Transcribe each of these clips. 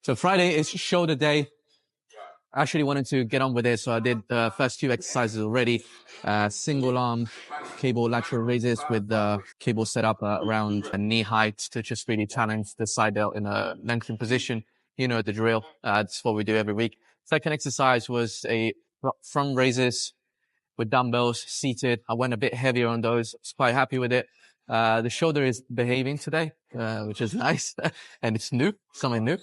So Friday is shoulder day. I actually wanted to get on with it, so I did the first two exercises already. Single arm cable lateral raises with the cable set up around knee height to just really challenge the side delt in a lengthened position. You know the drill. That's what we do every week. Second exercise was a front raises with dumbbells seated. I went a bit heavier on those. I was quite happy with it. The shoulder is behaving today, which is nice. And it's new, something new.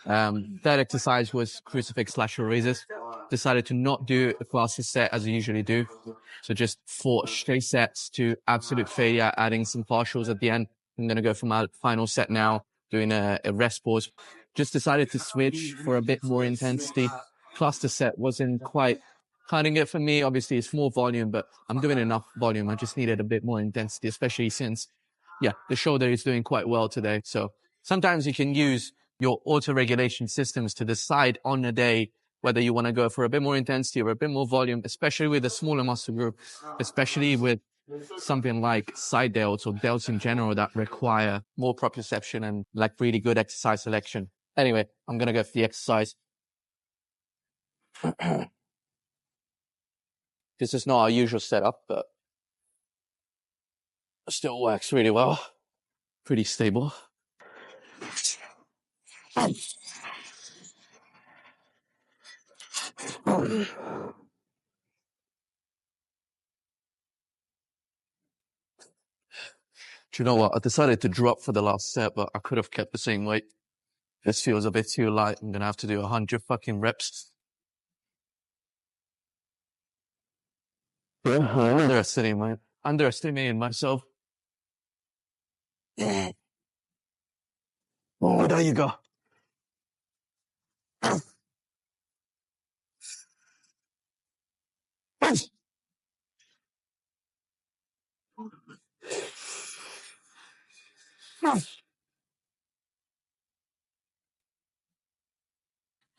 Third exercise was crucifix lateral raises. Decided to not do a fastest set as I usually do. So just 4 straight sets to absolute failure, adding some partials at the end. I'm going to go for my final set now, doing a rest pause. Just decided to switch for a bit more intensity. Cluster set wasn't quite cutting it for me. Obviously, it's more volume, but I'm doing enough volume. I just needed a bit more intensity, especially since, the shoulder is doing quite well today. So sometimes you can use your auto-regulation systems to decide on a day whether you want to go for a bit more intensity or a bit more volume, especially with a smaller muscle group, especially with something like side delts or delts in general that require more proprioception and like really good exercise selection. Anyway, I'm going to go for the exercise. This is not our usual setup, but it still works really well. Pretty stable. Do you know what? I decided to drop for the last set, but I could have kept the same weight. This feels a bit too light. I'm going to have to do 100 fucking reps. I'm underestimating myself. Oh, there you go.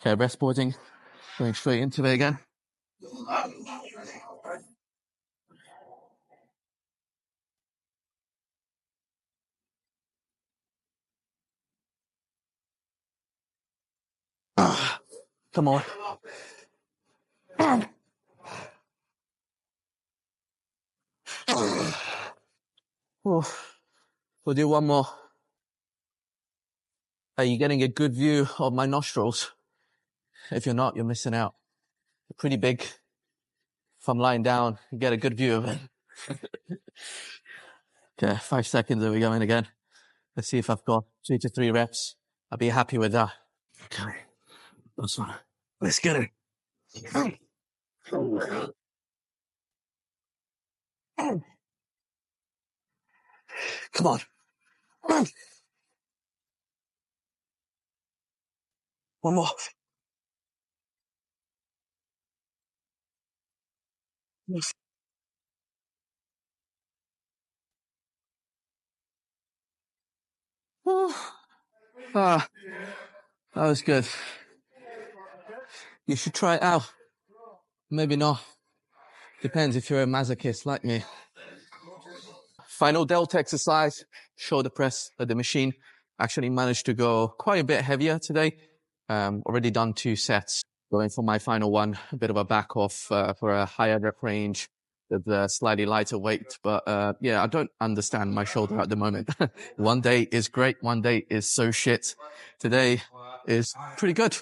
Okay, rest pausing. Going straight into it again. Come on. We'll do one more. Are you getting a good view of my nostrils? If you're not, you're missing out. They're pretty big. If I'm lying down, you get a good view of it. Okay, 5 seconds. Are we going again? Let's see if I've got 2 to 3 reps. I'll be happy with that. Okay, that's one. Let's get it. Come on. One more. Ah, that was good. You should try it out. Maybe not. Depends if you're a masochist like me. Final delt exercise, shoulder press at the machine. Actually managed to go quite a bit heavier today. Already done 2 sets. Going for my final one, a bit of a back off for a higher rep range with a slightly lighter weight. But I don't understand my shoulder at the moment. One day is great. One day is so shit. Today is pretty good.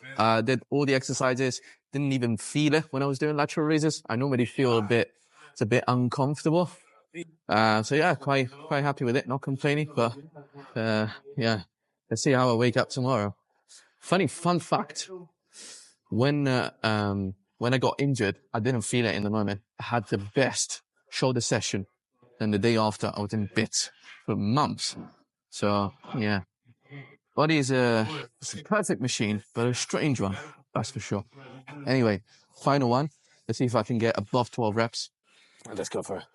Did all the exercises. Didn't even feel it when I was doing lateral raises. I normally feel it's a bit uncomfortable. Quite happy with it. Not complaining, but let's see how I wake up tomorrow. Fun fact. When I got injured, I didn't feel it in the moment. I had the best shoulder session. Then the day after, I was in bits for months. So, yeah. Body is it's a perfect machine, but a strange one. That's for sure. Anyway, final one. Let's see if I can get above 12 reps. Let's go for it.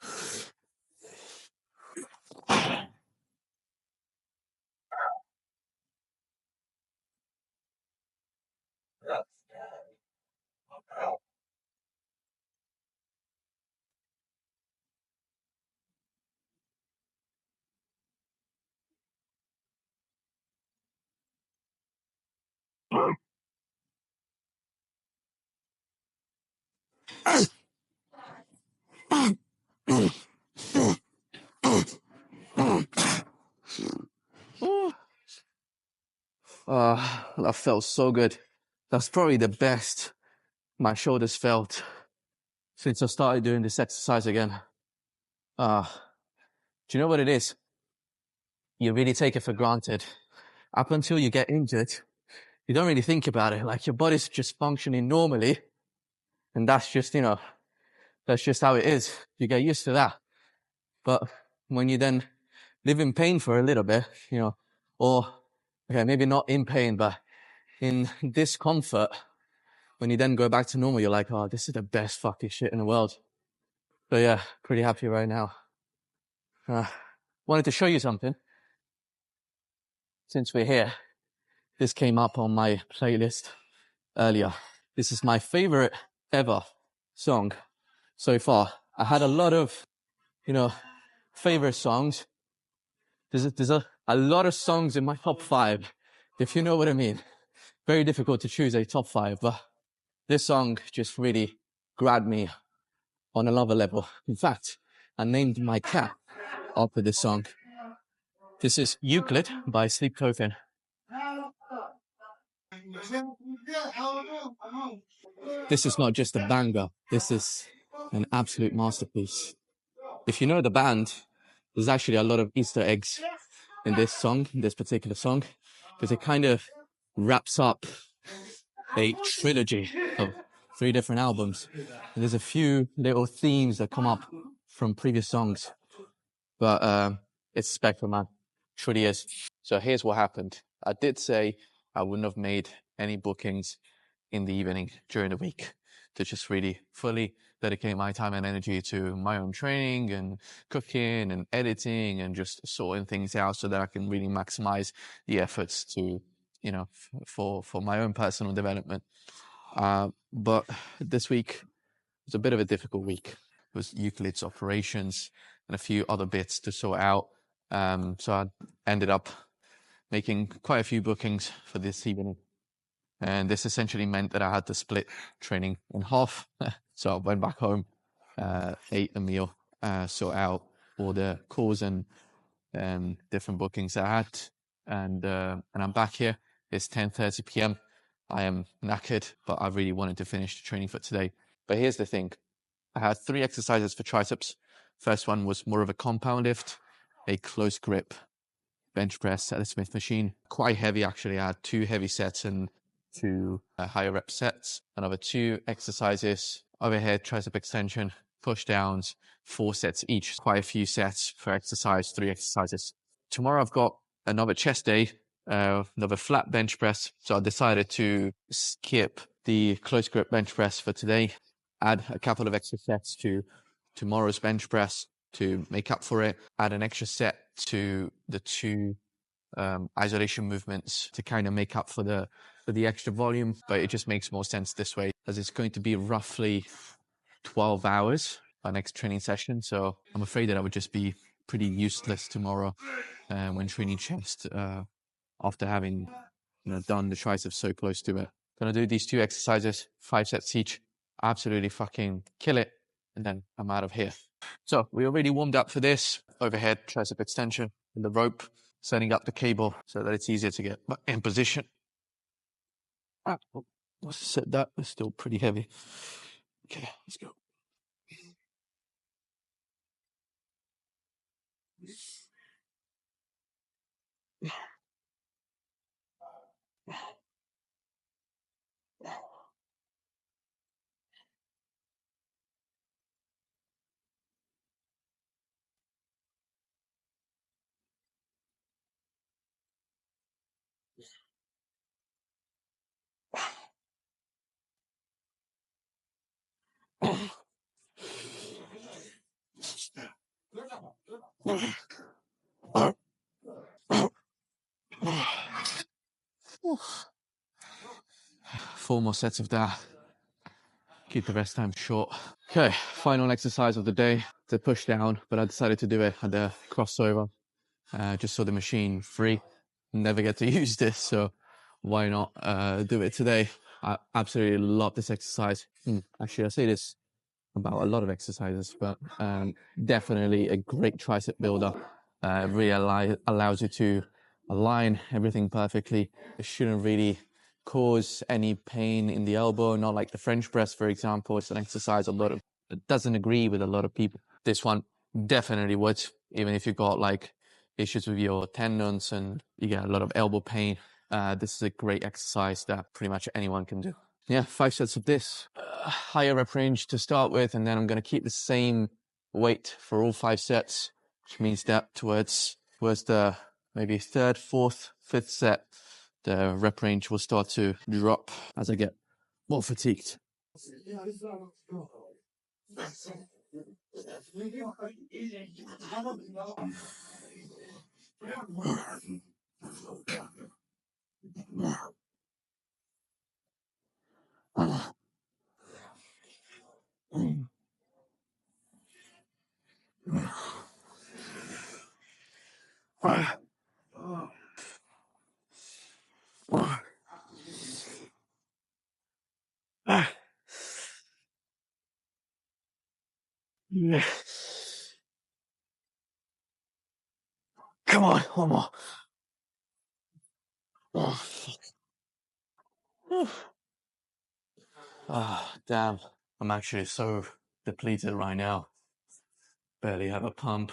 That felt so good. That's probably the best my shoulders felt since I started doing this exercise again. Do you know what it is? You really take it for granted. Up until you get injured, you don't really think about it. Like your body's just functioning normally. And that's just, that's just how it is. You get used to that. But when you then live in pain for a little bit, or, okay, maybe not in pain, but in discomfort, when you then go back to normal, you're like, oh, this is the best fucking shit in the world. So yeah, pretty happy right now. Wanted to show you something. Since we're here, this came up on my playlist earlier. This is my favorite ever song so far. I had a lot of, favorite songs. There's a lot of songs in my top 5, if you know what I mean. Very difficult to choose a top 5, but this song just really grabbed me on another level. In fact, I named my cat after this song. This is Euclid by Sleep Token. This is not just a banger. This is an absolute masterpiece. If you know the band, there's actually a lot of Easter eggs in this song, in this particular song, because it kind of wraps up a trilogy of 3 different albums. And there's a few little themes that come up from previous songs, but it's Spectrum, man. Truly is. So here's what happened. I did say I wouldn't have made any bookings in the evening during the week to just really fully dedicate my time and energy to my own training and cooking and editing and just sorting things out so that I can really maximize the efforts to, for my own personal development. But this week was a bit of a difficult week. It was Euclid's operations and a few other bits to sort out. So I ended up making quite a few bookings for this evening. And this essentially meant that I had to split training in half. So I went back home, ate a meal, sort out all the calls and different bookings I had. And I'm back here. It's 10:30 p.m. I am knackered, but I really wanted to finish the training for today. But here's the thing. I had 3 exercises for triceps. First one was more of a compound lift, a close grip bench press at the Smith machine. Quite heavy, actually. I had 2 heavy sets and 2 higher rep sets. Another 2 exercises, overhead tricep extension, push downs, 4 sets each. Quite a few sets per exercise, 3 exercises. Tomorrow I've got another chest day, another flat bench press. So I decided to skip the close grip bench press for today, add a couple of extra sets to tomorrow's bench press to make up for it, add an extra set to the 2 isolation movements to kind of make up for the extra volume. But it just makes more sense this way, as it's going to be roughly 12 hours our next training session. So I'm afraid that I would just be pretty useless tomorrow when training chest after having done the triceps so close to it. Gonna do these 2 exercises, 5 sets each, absolutely fucking kill it, and then I'm out of here. So we already warmed up for this. Overhead tricep extension with the rope, setting up the cable so that it's easier to get in position. Let's set that. It's still pretty heavy. Okay, let's go. Four more sets of that. Keep the rest time short. Okay, final exercise of the day. It's a push down, but I decided to do it at the crossover. Just saw the machine free. Never get to use this, so why not do it today? I absolutely love this exercise. Actually, I say this about a lot of exercises, but definitely a great tricep builder. Really allows you to align everything perfectly. It shouldn't really cause any pain in the elbow, not like the French press, for example. It's an exercise that doesn't agree with a lot of people. This one definitely would, even if you got like issues with your tendons and you get a lot of elbow pain. This is a great exercise that pretty much anyone can do. Yeah, 5 sets of this. Higher rep range to start with, and then I'm going to keep the same weight for all 5 sets, which means that towards the maybe 3rd, 4th, 5th set, the rep range will start to drop as I get more fatigued. Come on, one more. Oh, fuck. Ah, damn. I'm actually so depleted right now. Barely have a pump.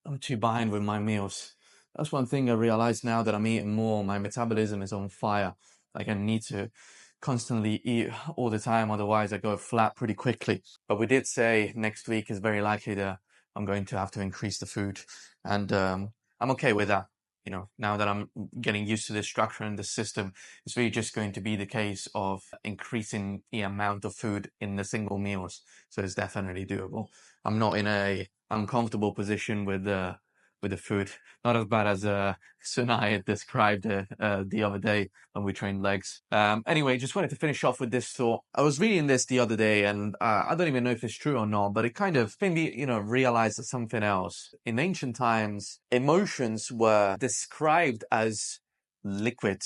I'm too behind with my meals. That's one thing I realize now that I'm eating more. My metabolism is on fire. Like I need to constantly eat all the time, otherwise I go flat pretty quickly. But we did say next week is very likely that I'm going to have to increase the food, and I'm okay with that. You know, now that I'm getting used to this structure and the system, it's really just going to be the case of increasing the amount of food in the single meals. So it's definitely doable. I'm not in a uncomfortable position with the food. Not as bad as Sunai had described the other day when we trained legs. Anyway, just wanted to finish off with this thought. I was reading this the other day, and I don't even know if it's true or not, but it kind of made me, realize something else. In ancient times, emotions were described as liquid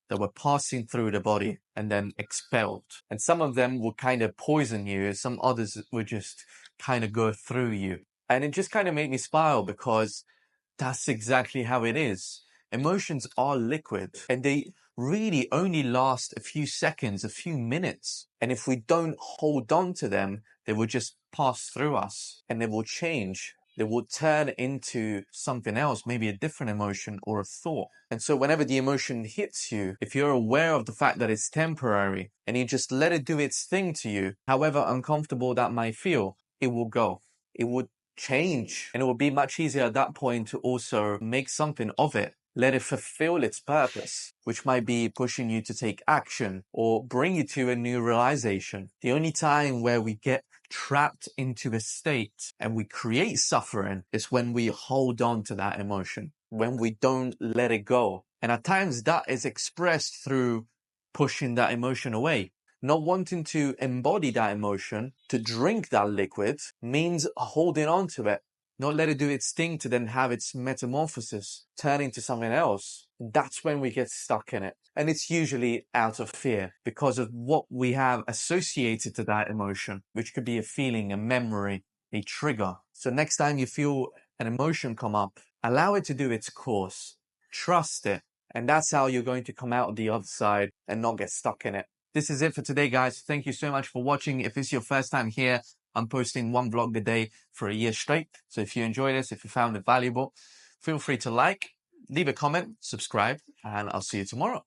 that were passing through the body and then expelled. And some of them would kind of poison you, some others would just kind of go through you. And it just kind of made me smile because that's exactly how it is. Emotions are liquid and they really only last a few seconds, a few minutes. And if we don't hold on to them, they will just pass through us and they will change. They will turn into something else, maybe a different emotion or a thought. And so whenever the emotion hits you, if you're aware of the fact that it's temporary and you just let it do its thing to you, however uncomfortable that might feel, it will go. It would change, and it will be much easier at that point to also make something of it. Let it fulfill its purpose, which might be pushing you to take action or bring you to a new realization. The only time where we get trapped into a state and we create suffering is when we hold on to that emotion, when we don't let it go. And at times that is expressed through pushing that emotion away. Not wanting to embody that emotion, to drink that liquid, means holding on to it. Not let it do its thing to then have its metamorphosis, turn into something else. That's when we get stuck in it. And it's usually out of fear because of what we have associated to that emotion, which could be a feeling, a memory, a trigger. So next time you feel an emotion come up, allow it to do its course. Trust it. And that's how you're going to come out of the other side and not get stuck in it. This is it for today, guys. Thank you so much for watching. If it's your first time here, I'm posting 1 vlog a day for a year straight. So if you enjoy this, if you found it valuable, feel free to like, leave a comment, subscribe, and I'll see you tomorrow.